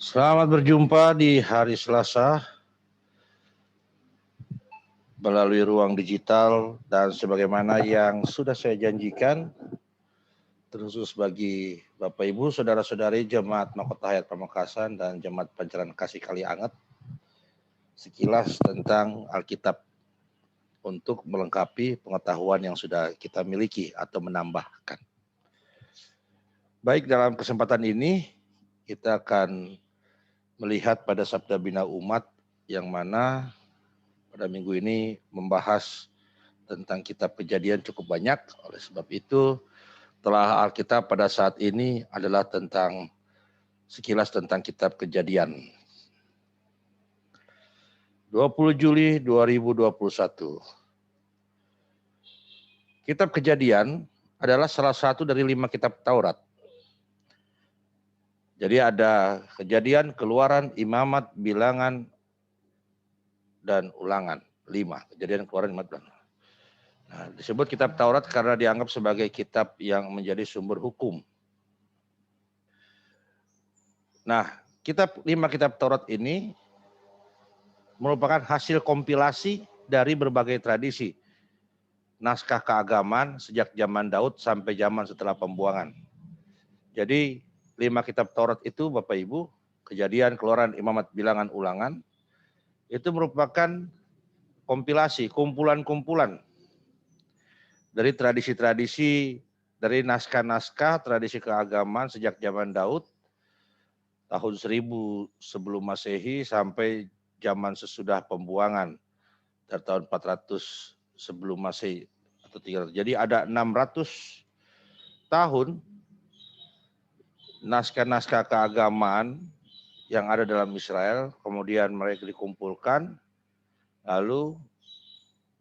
Selamat berjumpa di hari Selasa melalui ruang digital dan sebagaimana yang sudah saya janjikan, terkhusus bagi Bapak Ibu, Saudara-saudari Jemaat Mahkota Hayat Pamekasan dan Jemaat Pancaran Kasih Kali Anget, sekilas tentang Alkitab untuk melengkapi pengetahuan yang sudah kita miliki atau menambahkan. Baik, dalam kesempatan ini kita akan melihat pada Sabda Bina Umat yang mana pada minggu ini membahas tentang kitab Kejadian cukup banyak. Oleh sebab itu, telah Alkitab pada saat ini adalah sekilas tentang kitab Kejadian. 20 Juli 2021. Kitab Kejadian adalah salah satu dari 5 kitab Taurat. Jadi ada Kejadian, Keluaran, Imamat, Bilangan, dan Ulangan. 5. Kejadian, Keluaran, Imamat, Bilangan. Nah, disebut kitab Taurat karena dianggap sebagai kitab yang menjadi sumber hukum. Nah, 5 kitab Taurat ini merupakan hasil kompilasi dari berbagai tradisi naskah keagamaan sejak zaman Daud sampai zaman setelah pembuangan. Jadi 5 kitab Taurat itu Bapak Ibu, Kejadian, Keluaran, Imamat, Bilangan, Ulangan, itu merupakan kompilasi, kumpulan-kumpulan dari tradisi-tradisi, dari naskah-naskah tradisi keagamaan sejak zaman Daud, tahun 1000 sebelum Masehi sampai zaman sesudah pembuangan, dari tahun 400 sebelum Masehi atau 300. Jadi ada 600 tahun naskah-naskah keagamaan yang ada dalam Israel, kemudian mereka dikumpulkan, lalu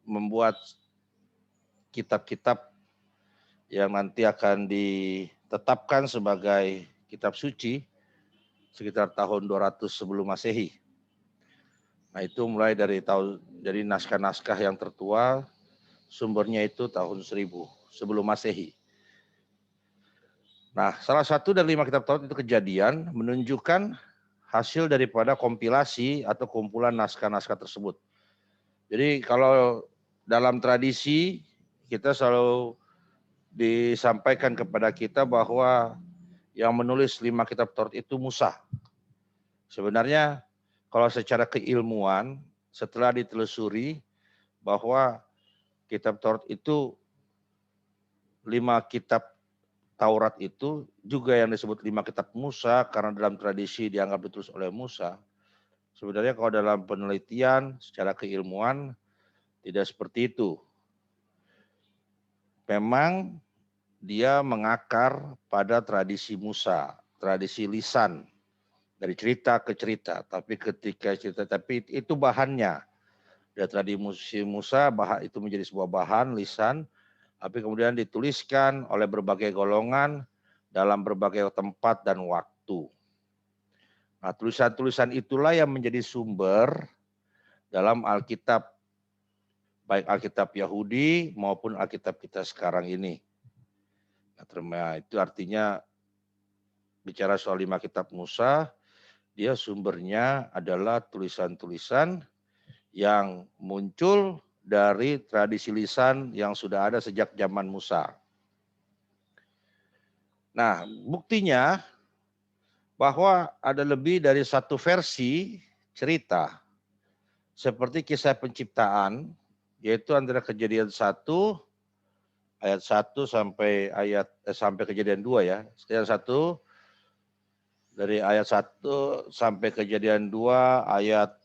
membuat kitab-kitab yang nanti akan ditetapkan sebagai kitab suci sekitar tahun 200 sebelum Masehi. Nah, itu mulai dari naskah-naskah yang tertua, sumbernya itu tahun 1000 sebelum Masehi. Nah, salah satu dari 5 kitab Taurat itu Kejadian menunjukkan hasil daripada kompilasi atau kumpulan naskah-naskah tersebut. Jadi kalau dalam tradisi kita selalu disampaikan kepada kita bahwa yang menulis 5 kitab Taurat itu Musa. Sebenarnya kalau secara keilmuan setelah ditelusuri bahwa kitab Taurat itu 5 kitab Taurat itu juga yang disebut 5 kitab Musa karena dalam tradisi dianggap ditulis oleh Musa. Sebenarnya kalau dalam penelitian secara keilmuan tidak seperti itu. Memang dia mengakar pada tradisi Musa, tradisi lisan dari cerita ke cerita. Tapi itu bahannya. Dari tradisi Musa itu menjadi sebuah bahan lisan, tapi kemudian dituliskan oleh berbagai golongan dalam berbagai tempat dan waktu. Nah, tulisan-tulisan itulah yang menjadi sumber dalam Alkitab, baik Alkitab Yahudi maupun Alkitab kita sekarang ini. Nah, itu artinya bicara soal 5 kitab Musa, dia sumbernya adalah tulisan-tulisan yang muncul dari tradisi lisan yang sudah ada sejak zaman Musa. Nah, buktinya bahwa ada lebih dari satu versi cerita seperti kisah penciptaan, yaitu antara Kejadian 1 ayat 1 sampai Kejadian 2 ya. Kejadian 1 dari ayat 1 sampai Kejadian 2 ayat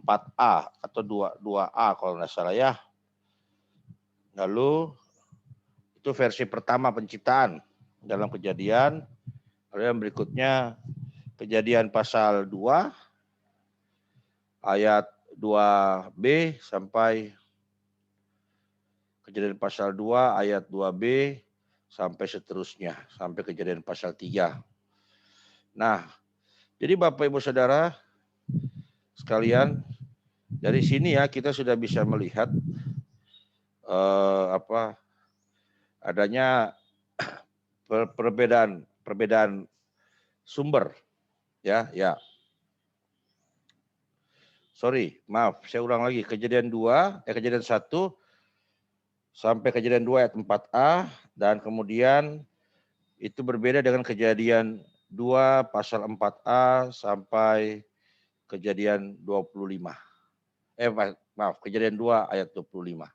4a atau 2a kalau nggak salah ya. Lalu itu versi pertama penciptaan dalam Kejadian. Lalu yang berikutnya Kejadian pasal 2 ayat 2b sampai Kejadian pasal 2 ayat 2b sampai seterusnya, sampai Kejadian pasal 3. Nah, jadi Bapak Ibu Saudara sekalian, dari sini ya kita sudah bisa melihat adanya perbedaan sumber Ya, ya. Sorry, maaf, saya ulang lagi. Kejadian 1 sampai kejadian 2 ayat 4a, dan kemudian itu berbeda dengan kejadian 2 pasal 4a sampai kejadian 25. Maaf, kejadian 2 ayat 25.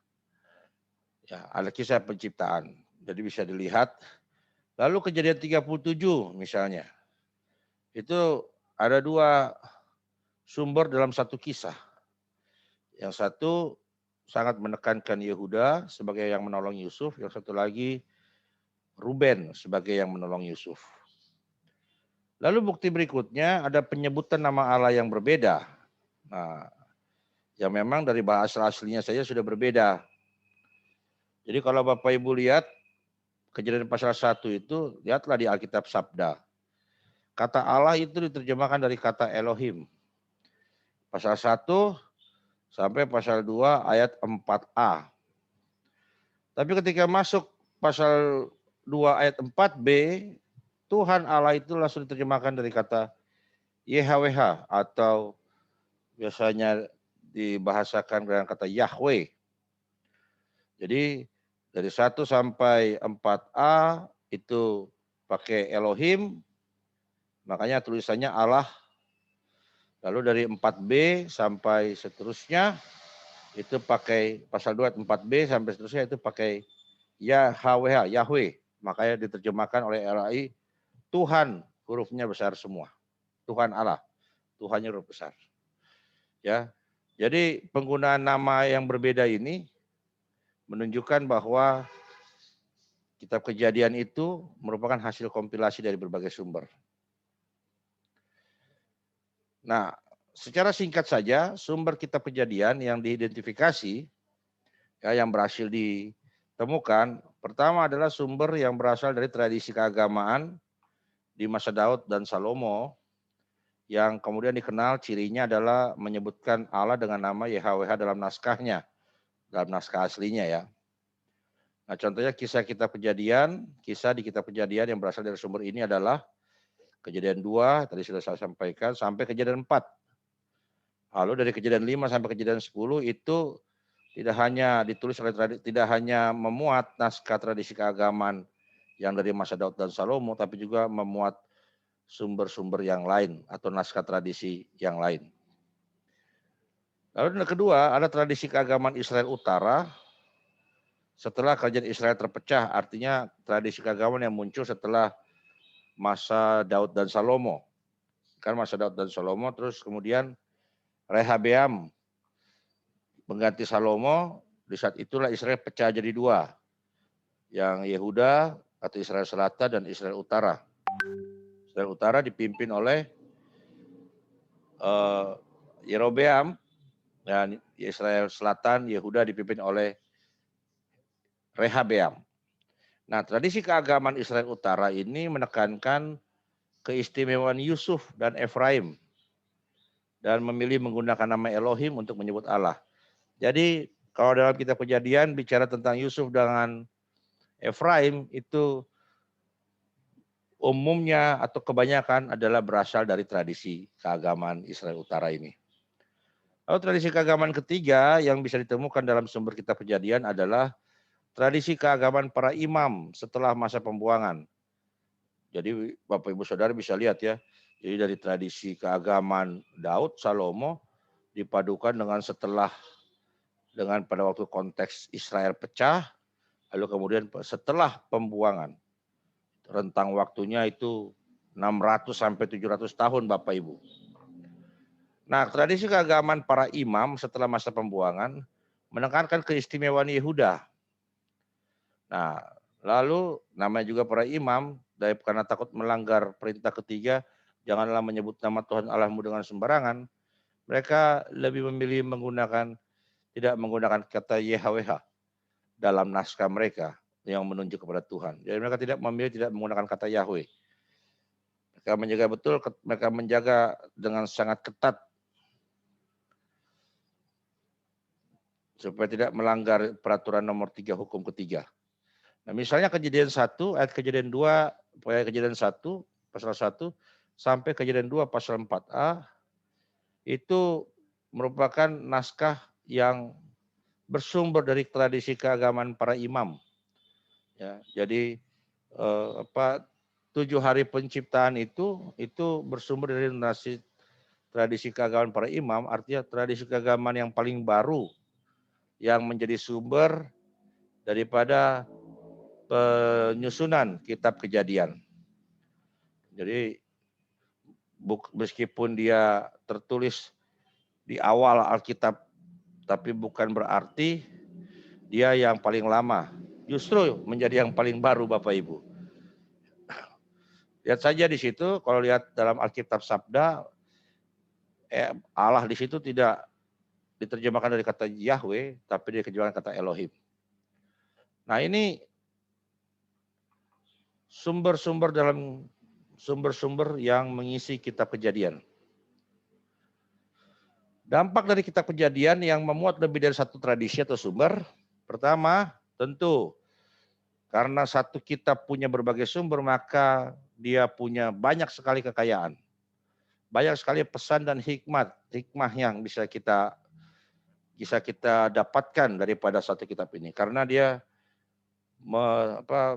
Ya, ada kisah penciptaan. Jadi bisa dilihat. Lalu kejadian 37 misalnya. Itu ada 2 sumber dalam satu kisah. Yang satu sangat menekankan Yehuda sebagai yang menolong Yusuf, yang satu lagi Ruben sebagai yang menolong Yusuf. Lalu bukti berikutnya ada penyebutan nama Allah yang berbeda. Nah, yang memang dari bahasa aslinya saja sudah berbeda. Jadi kalau Bapak Ibu lihat kejadian pasal 1 itu, lihatlah di Alkitab Sabda. Kata Allah itu diterjemahkan dari kata Elohim. Pasal 1 sampai pasal 2 ayat 4a. Tapi ketika masuk pasal 2 ayat 4b, Tuhan Allah itu langsung diterjemahkan dari kata YHWH atau biasanya dibahasakan dengan kata Yahweh. Jadi dari 1 sampai 4a itu pakai Elohim, makanya tulisannya Allah. Lalu dari 4b sampai seterusnya itu pakai pasal 2 ayat 4b sampai seterusnya itu pakai YHWH, Yahweh. Makanya diterjemahkan oleh LAI Tuhan, hurufnya besar semua. Tuhan Allah, Tuhannya huruf besar. Ya. Jadi penggunaan nama yang berbeda ini menunjukkan bahwa kitab Kejadian itu merupakan hasil kompilasi dari berbagai sumber. Nah, secara singkat saja sumber kitab Kejadian yang diidentifikasi ya, yang berhasil ditemukan, pertama adalah sumber yang berasal dari tradisi keagamaan di masa Daud dan Salomo, yang kemudian dikenal cirinya adalah menyebutkan Allah dengan nama YHWH dalam naskahnya, dalam naskah aslinya ya. Nah, contohnya kisah di kitab Kejadian yang berasal dari sumber ini adalah Kejadian 2, tadi sudah saya sampaikan, sampai Kejadian 4. Lalu dari Kejadian 5 sampai Kejadian 10 itu tidak hanya ditulis oleh tidak hanya memuat naskah tradisi keagamaan yang dari masa Daud dan Salomo, tapi juga memuat sumber-sumber yang lain atau naskah tradisi yang lain. Lalu yang kedua, ada tradisi keagamaan Israel Utara setelah kerajaan Israel terpecah, artinya tradisi keagamaan yang muncul setelah masa Daud dan Salomo. Kan masa Daud dan Salomo, terus kemudian Rehabeam mengganti Salomo, di saat itulah Israel pecah jadi 2. Yang Yehuda atau Israel Selatan dan Israel Utara. Israel Utara dipimpin oleh Yerobeam, dan Israel Selatan, Yehuda dipimpin oleh Rehabeam. Nah, tradisi keagamaan Israel Utara ini menekankan keistimewaan Yusuf dan Efraim dan memilih menggunakan nama Elohim untuk menyebut Allah. Jadi kalau dalam kitab Kejadian bicara tentang Yusuf dengan Efraim itu umumnya atau kebanyakan adalah berasal dari tradisi keagamaan Israel Utara ini. Lalu tradisi keagamaan ketiga yang bisa ditemukan dalam sumber kitab Kejadian adalah tradisi keagamaan para imam setelah masa pembuangan. Jadi Bapak Ibu Saudara bisa lihat ya, jadi dari tradisi keagamaan Daud, Salomo dipadukan dengan pada waktu konteks Israel pecah, lalu kemudian setelah pembuangan. Rentang waktunya itu 600 sampai 700 tahun Bapak Ibu. Nah, tradisi keagamaan para imam setelah masa pembuangan menekankan keistimewaan Yehuda. Nah, lalu namanya juga para imam, karena takut melanggar perintah ketiga, janganlah menyebut nama Tuhan Allahmu dengan sembarangan. Mereka lebih memilih tidak menggunakan kata YHWH dalam naskah mereka yang menunjuk kepada Tuhan. Jadi mereka tidak menggunakan kata Yahweh. Mereka menjaga dengan sangat ketat supaya tidak melanggar peraturan nomor 3 hukum ketiga. Nah, misalnya Kejadian 1 ayat Kejadian 2 ayat Kejadian 1 pasal 1 sampai Kejadian 2 pasal 4a itu merupakan naskah yang bersumber dari tradisi keagamaan para imam. Ya, jadi 7 hari penciptaan itu bersumber dari tradisi keagamaan para imam, artinya tradisi keagamaan yang paling baru yang menjadi sumber daripada penyusunan kitab Kejadian. Jadi meskipun dia tertulis di awal Alkitab, tapi bukan berarti dia yang paling lama. Justru menjadi yang paling baru, Bapak Ibu. Lihat saja di situ, kalau lihat dalam Alkitab Sabda, Allah di situ tidak diterjemahkan dari kata Yahweh, tapi diterjemahkan kata Elohim. Nah, ini sumber-sumber yang mengisi kitab Kejadian. Dampak dari kitab Kejadian yang memuat lebih dari satu tradisi atau sumber. Pertama, tentu karena satu kitab punya berbagai sumber, maka dia punya banyak sekali kekayaan. Banyak sekali pesan dan hikmah yang bisa kita dapatkan daripada satu kitab ini. Karena dia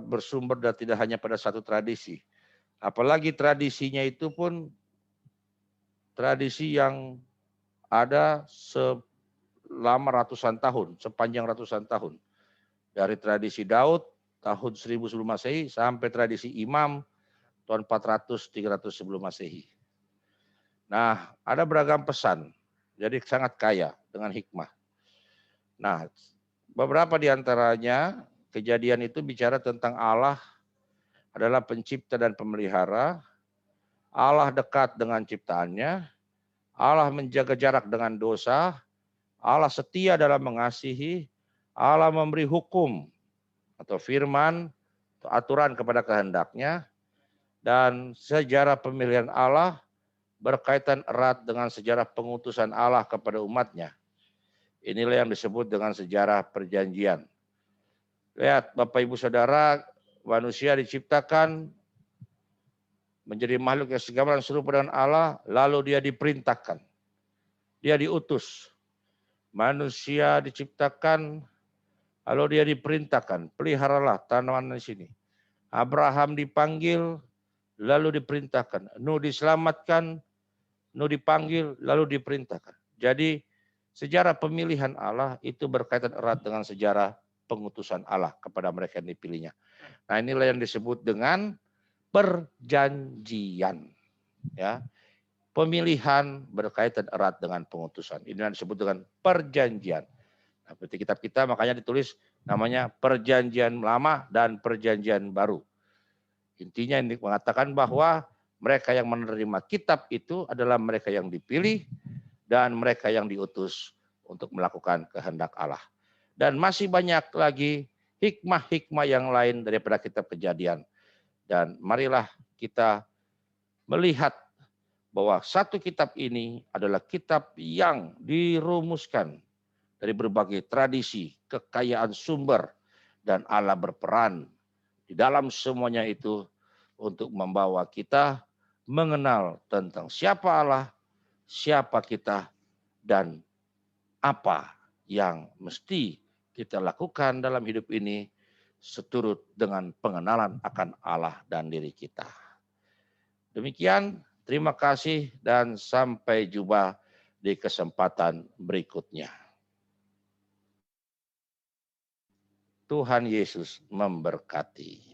bersumber dan tidak hanya pada satu tradisi. Apalagi tradisinya itu pun tradisi yang ada selama ratusan tahun, sepanjang ratusan tahun. Dari tradisi Daud tahun 1000 sebelum Masehi sampai tradisi Imam tahun 400-300 sebelum Masehi. Nah, ada beragam pesan. Jadi sangat kaya dengan hikmah. Nah, beberapa di antaranya Kejadian itu bicara tentang Allah adalah pencipta dan pemelihara. Allah dekat dengan ciptaannya. Allah menjaga jarak dengan dosa, Allah setia dalam mengasihi, Allah memberi hukum atau firman, atau aturan kepada kehendaknya, dan sejarah pemilihan Allah berkaitan erat dengan sejarah pengutusan Allah kepada umatnya. Inilah yang disebut dengan sejarah perjanjian. Lihat Bapak Ibu Saudara, manusia diciptakan menjadi makhluk yang segambaran serupa dengan Allah, lalu dia diperintahkan. Dia diutus. Manusia diciptakan, lalu dia diperintahkan, peliharalah tanaman di sini. Abraham dipanggil, lalu diperintahkan. Nuh diselamatkan, Nuh dipanggil, lalu diperintahkan. Jadi sejarah pemilihan Allah itu berkaitan erat dengan sejarah pengutusan Allah kepada mereka yang dipilihnya. Nah, inilah yang disebut dengan perjanjian. Ya, pemilihan berkaitan erat dengan pengutusan. Ini yang disebut dengan perjanjian. Nah, seperti kitab kita makanya ditulis namanya Perjanjian Lama dan Perjanjian Baru. Intinya ini mengatakan bahwa mereka yang menerima kitab itu adalah mereka yang dipilih dan mereka yang diutus untuk melakukan kehendak Allah. Dan masih banyak lagi hikmah-hikmah yang lain daripada kitab Kejadian. Dan marilah kita melihat bahwa satu kitab ini adalah kitab yang dirumuskan dari berbagai tradisi, kekayaan sumber, dan Allah berperan di dalam semuanya itu untuk membawa kita mengenal tentang siapa Allah, siapa kita, dan apa yang mesti kita lakukan dalam hidup ini seturut dengan pengenalan akan Allah dan diri kita. Demikian, terima kasih dan sampai jumpa di kesempatan berikutnya. Tuhan Yesus memberkati.